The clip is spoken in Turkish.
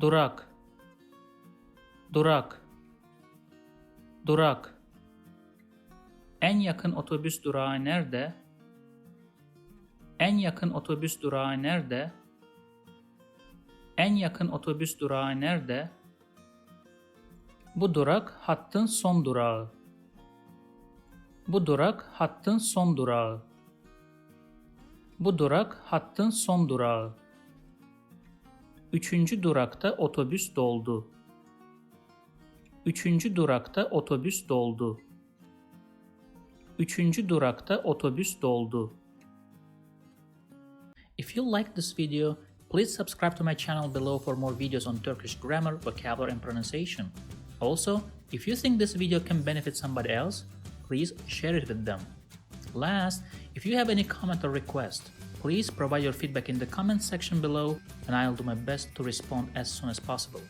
Durak, durak, durak. En yakın otobüs durağı nerede? En yakın otobüs durağı nerede? En yakın otobüs durağı nerede? Bu durak hattın son durağı. Bu durak hattın son durağı. Bu durak hattın son durağı. Üçüncü durakta otobüs doldu. Üçüncü durakta otobüs doldu. Üçüncü durakta otobüs doldu. If you like this video, please subscribe to my channel below for more videos on Turkish grammar, vocabulary, and pronunciation. Also, if you think this video can benefit somebody else, please share it with them. Last, if you have any comment or request, please provide your feedback in the comment section below and I'll do my best to respond as soon as possible.